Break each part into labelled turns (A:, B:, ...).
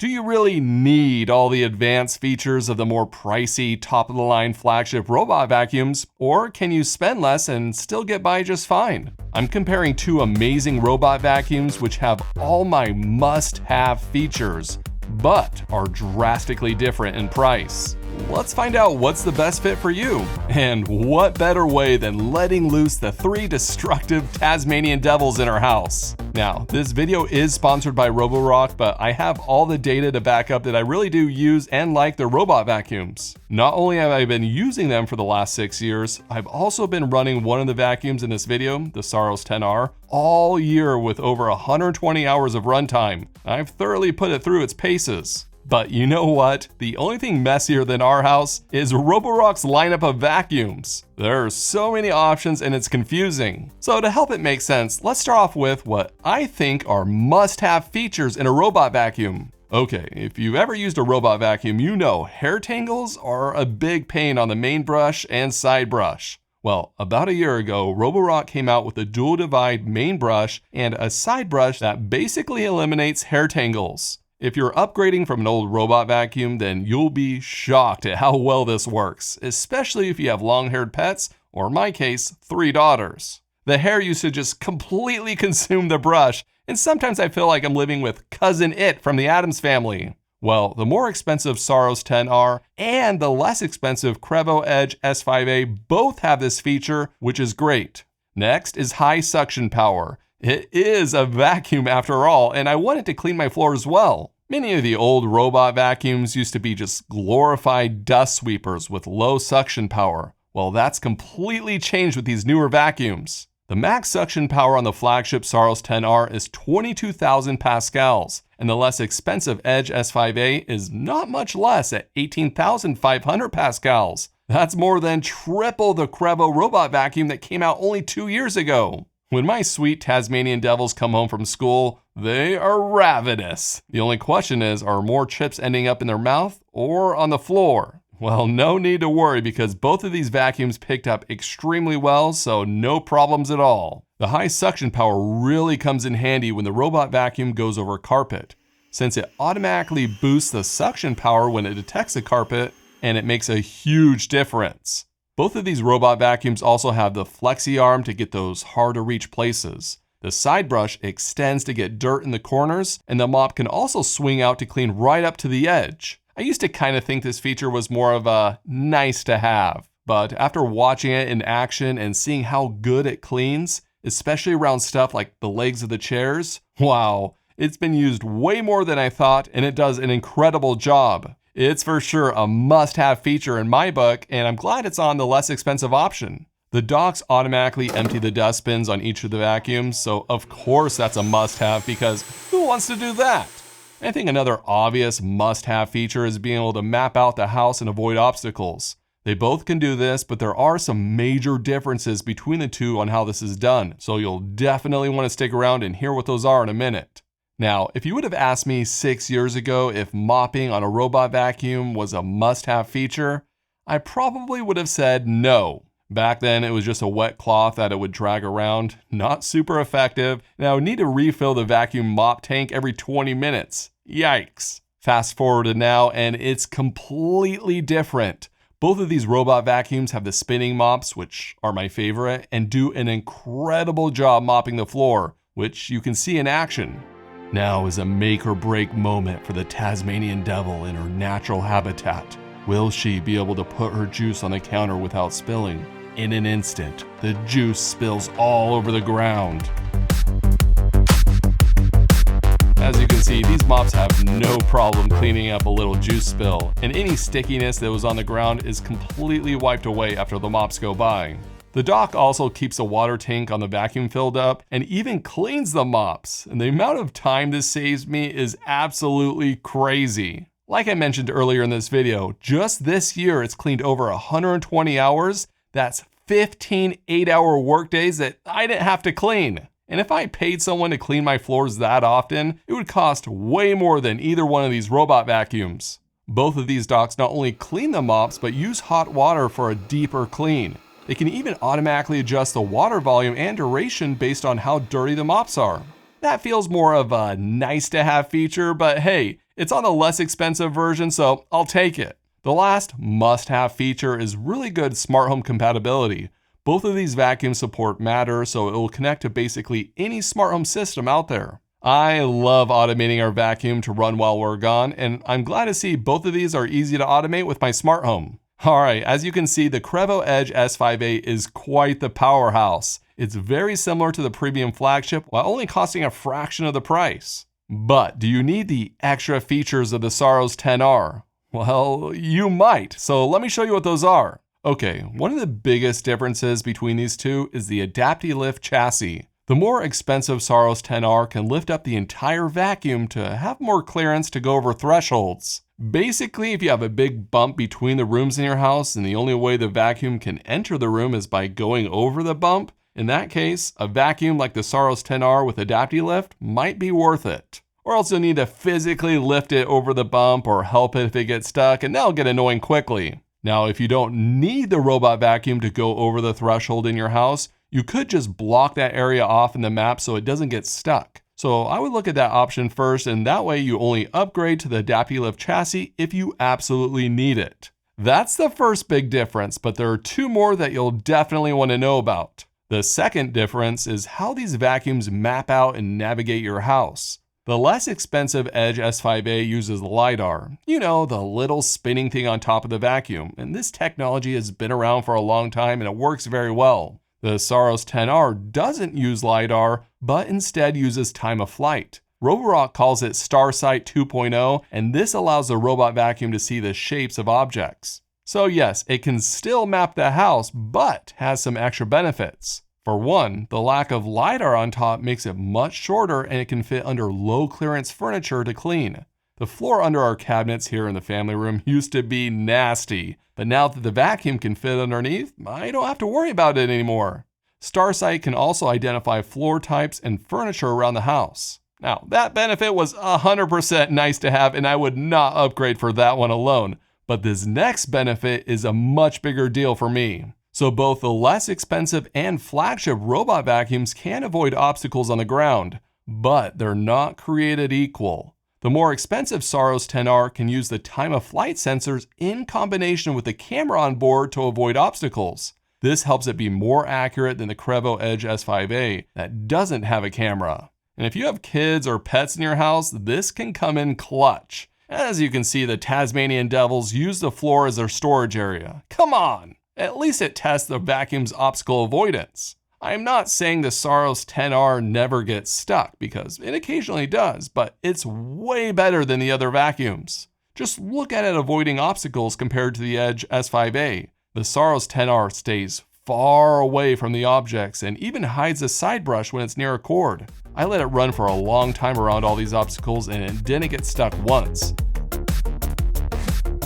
A: Do you really need all the advanced features of the more pricey, top-of-the-line flagship robot vacuums, or can you spend less and still get by just fine? I'm comparing two amazing robot vacuums which have all my must-have features, but are drastically different in price. Let's find out what's the best fit for you, and what better way than letting loose the 3 destructive Tasmanian devils in our house. Now, this video is sponsored by Roborock, but I have all the data to back up that I really do use and like their robot vacuums. Not only have I been using them for the last 6 years, I've also been running one of the vacuums in this video, the Saros 10R, all year with over 120 hours of runtime. I've thoroughly put it through its paces. But you know what? The only thing messier than our house is Roborock's lineup of vacuums. There are so many options and it's confusing. So to help it make sense, let's start off with what I think are must-have features in a robot vacuum. Okay, if you've ever used a robot vacuum, you know hair tangles are a big pain on the main brush and side brush. Well, about a year ago, Roborock came out with a dual divide main brush and a side brush that basically eliminates hair tangles. If you're upgrading from an old robot vacuum, then you'll be shocked at how well this works, especially if you have long-haired pets, or in my case, 3 daughters. The hair used to just completely consume the brush, and sometimes I feel like I'm living with Cousin It from the Addams Family. Well, the more expensive Saros 10R and the less expensive Qrevo Edge S5A both have this feature, which is great. Next is high suction power. It is a vacuum after all, and I want it to clean my floor as well. Many of the old robot vacuums used to be just glorified dust sweepers with low suction power. Well, that's completely changed with these newer vacuums. The max suction power on the flagship Saros 10R is 22,000 pascals, and the less expensive Edge S5A is not much less at 18,500 pascals. That's more than triple the Qrevo robot vacuum that came out only 2 years ago. When my sweet Tasmanian devils come home from school, they are ravenous. The only question is, are more chips ending up in their mouth or on the floor? Well, no need to worry because both of these vacuums picked up extremely well, so no problems at all. The high suction power really comes in handy when the robot vacuum goes over carpet, since it automatically boosts the suction power when it detects a carpet, and it makes a huge difference. Both of these robot vacuums also have the flexi arm to get those hard to reach places. The side brush extends to get dirt in the corners, and the mop can also swing out to clean right up to the edge. I used to kind of think this feature was more of a nice to have, but after watching it in action and seeing how good it cleans, especially around stuff like the legs of the chairs, wow, it's been used way more than I thought, and it does an incredible job. It's for sure a must-have feature in my book, and I'm glad it's on the less expensive option. The docks automatically empty the dustbins on each of the vacuums, so of course that's a must-have because who wants to do that? I think another obvious must-have feature is being able to map out the house and avoid obstacles. They both can do this, but there are some major differences between the two on how this is done, so you'll definitely want to stick around and hear what those are in a minute. Now, if you would have asked me 6 years ago if mopping on a robot vacuum was a must-have feature, I probably would have said no. Back then, it was just a wet cloth that it would drag around, not super effective, and I would need to refill the vacuum mop tank every 20 minutes. Yikes. Fast forward to now, and it's completely different. Both of these robot vacuums have the spinning mops, which are my favorite, and do an incredible job mopping the floor, which you can see in action. Now is a make or break moment for the Tasmanian devil in her natural habitat. Will she be able to put her juice on the counter without spilling? In an instant, the juice spills all over the ground. As you can see, these mops have no problem cleaning up a little juice spill, and any stickiness that was on the ground is completely wiped away after the mops go by. The dock also keeps the water tank on the vacuum filled up and even cleans the mops, and the amount of time this saves me is absolutely crazy. Like I mentioned earlier in this video, just this year it's cleaned over 120 hours. That's 15 8-hour workdays that I didn't have to clean. And if I paid someone to clean my floors that often, it would cost way more than either one of these robot vacuums. Both of these docks not only clean the mops, but use hot water for a deeper clean. They can even automatically adjust the water volume and duration based on how dirty the mops are. That feels more of a nice to have feature, but hey, It's on the less expensive version, so I'll take it. The last must-have feature is really good smart home compatibility. Both of these vacuums support Matter, so it will connect to basically any smart home system out there. I love automating our vacuum to run while we're gone, and I'm glad to see both of these are easy to automate with my smart home. Alright, as you can see, the Qrevo Edge S5A is quite the powerhouse. It's very similar to the premium flagship while only costing a fraction of the price. But do you need the extra features of the Saros 10R? Well, you might, so let me show you what those are. Okay, one of the biggest differences between these two is the AdaptiLift chassis. The more expensive Saros 10R can lift up the entire vacuum to have more clearance to go over thresholds. Basically, if you have a big bump between the rooms in your house and the only way the vacuum can enter the room is by going over the bump, in that case, a vacuum like the Saros 10R with AdaptiLift might be worth it. Or else you'll need to physically lift it over the bump or help it if it gets stuck, and that'll get annoying quickly. Now, if you don't need the robot vacuum to go over the threshold in your house, you could just block that area off in the map so it doesn't get stuck. So I would look at that option first, and that way you only upgrade to the AdaptiLift chassis if you absolutely need it. That's the first big difference, but there are two more that you'll definitely want to know about. The second difference is how these vacuums map out and navigate your house. The less expensive Edge S5A uses LiDAR, you know, the little spinning thing on top of the vacuum, and this technology has been around for a long time and it works very well. The Saros 10R doesn't use LiDAR, but instead uses time of flight. Roborock calls it StarSight 2.0, and this allows the robot vacuum to see the shapes of objects. So yes, it can still map the house, but has some extra benefits. For one, the lack of LiDAR on top makes it much shorter and it can fit under low clearance furniture to clean. The floor under our cabinets here in the family room used to be nasty, but now that the vacuum can fit underneath, I don't have to worry about it anymore. StarSight can also identify floor types and furniture around the house. Now, that benefit was 100% nice to have, and I would not upgrade for that one alone. But this next benefit is a much bigger deal for me. So both the less expensive and flagship robot vacuums can avoid obstacles on the ground, but they're not created equal. The more expensive Saros 10R can use the time of flight sensors in combination with the camera on board to avoid obstacles. This helps it be more accurate than the Qrevo Edge S5A that doesn't have a camera. And if you have kids or pets in your house, this can come in clutch. As you can see, the Tasmanian Devils use the floor as their storage area. Come on! At least it tests the vacuum's obstacle avoidance. I am not saying the Saros 10R never gets stuck, because it occasionally does, but it's way better than the other vacuums. Just look at it avoiding obstacles compared to the Edge S5A. The Saros 10R stays far away from the objects and even hides a side brush when it's near a cord. I let it run for a long time around all these obstacles and it didn't get stuck once.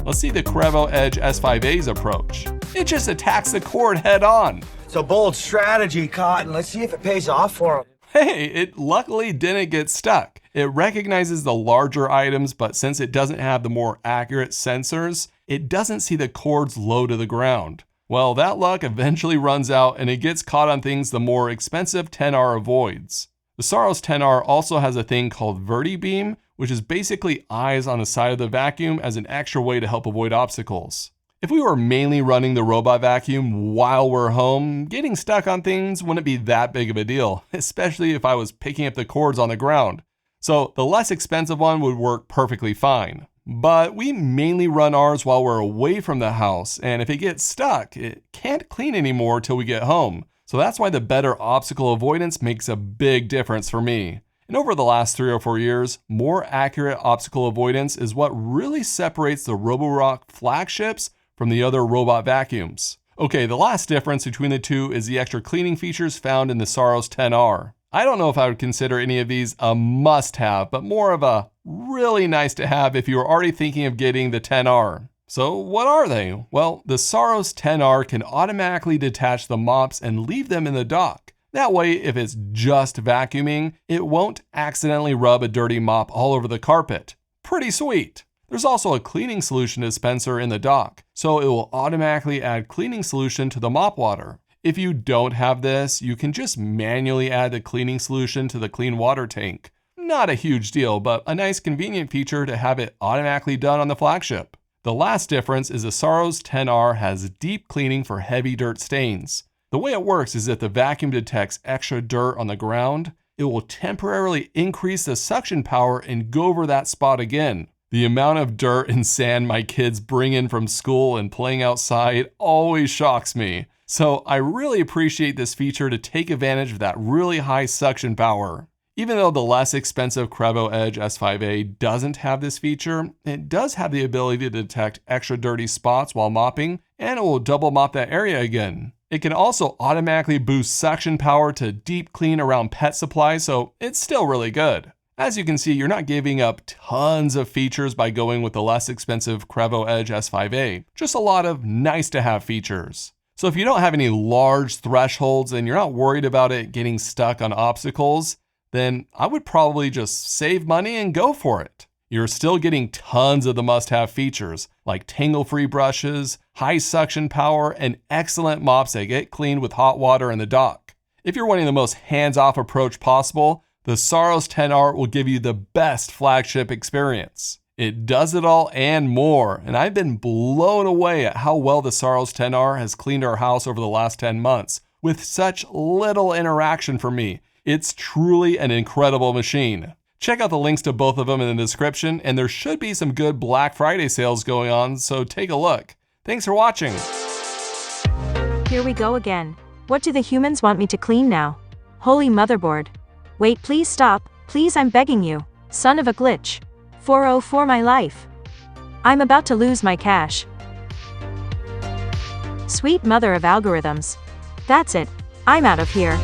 A: Let's see the Qrevo Edge S5A's approach. It just attacks the cord head on.
B: It's a bold strategy, Cotton. Let's see if it pays off for him.
A: Hey, it luckily didn't get stuck. It recognizes the larger items, but since it doesn't have the more accurate sensors, it doesn't see the cords low to the ground. Well, that luck eventually runs out and it gets caught on things the more expensive 10R avoids. The Saros 10R also has a thing called VertiBeam, which is basically eyes on the side of the vacuum as an extra way to help avoid obstacles. If we were mainly running the robot vacuum while we're home, getting stuck on things wouldn't be that big of a deal, especially if I was picking up the cords on the ground. So the less expensive one would work perfectly fine. But we mainly run ours while we're away from the house, and if it gets stuck, it can't clean anymore till we get home. So that's why the better obstacle avoidance makes a big difference for me. And over the last 3 or 4 years, more accurate obstacle avoidance is what really separates the Roborock flagships from the other robot vacuums. Okay, the last difference between the two is the extra cleaning features found in the Saros 10R. I don't know if I would consider any of these a must-have, but more of a really nice to have if you are already thinking of getting the 10R. So what are they? Well, the Saros 10R can automatically detach the mops and leave them in the dock. That way, if it's just vacuuming, it won't accidentally rub a dirty mop all over the carpet. Pretty sweet. There's also a cleaning solution dispenser in the dock, so it will automatically add cleaning solution to the mop water. If you don't have this, you can just manually add the cleaning solution to the clean water tank. not a huge deal, but a nice convenient feature to have it automatically done on the flagship. The last difference is the Saros 10R has deep cleaning for heavy dirt stains. The way it works is if the vacuum detects extra dirt on the ground, it will temporarily increase the suction power and go over that spot again. The amount of dirt and sand my kids bring in from school and playing outside always shocks me. So I really appreciate this feature to take advantage of that really high suction power. Even though the less expensive Qrevo Edge S5A doesn't have this feature, it does have the ability to detect extra dirty spots while mopping, and it will double mop that area again. It can also automatically boost suction power to deep clean around pet supplies, so it's still really good. As you can see, you're not giving up tons of features by going with the less expensive Qrevo Edge S5A, just a lot of nice to have features. So if you don't have any large thresholds and you're not worried about it getting stuck on obstacles, then I would probably just save money and go for it. You're still getting tons of the must-have features like tangle-free brushes, high suction power, and excellent mops that get cleaned with hot water in the dock. If you're wanting the most hands-off approach possible, the Saros 10R will give you the best flagship experience. It does it all and more, and I've been blown away at how well the Saros 10R has cleaned our house over the last 10 months with such little interaction for me. It's truly an incredible machine. Check out the links to both of them in the description, and there should be some good Black Friday sales going on, so take a look. Thanks for watching.
C: Here we go again. What do the humans want me to clean now? Holy motherboard. Wait, please stop. Please, I'm begging you. Son of a glitch. 404 my life. I'm about to lose my cash. Sweet mother of algorithms. That's it. I'm out of here.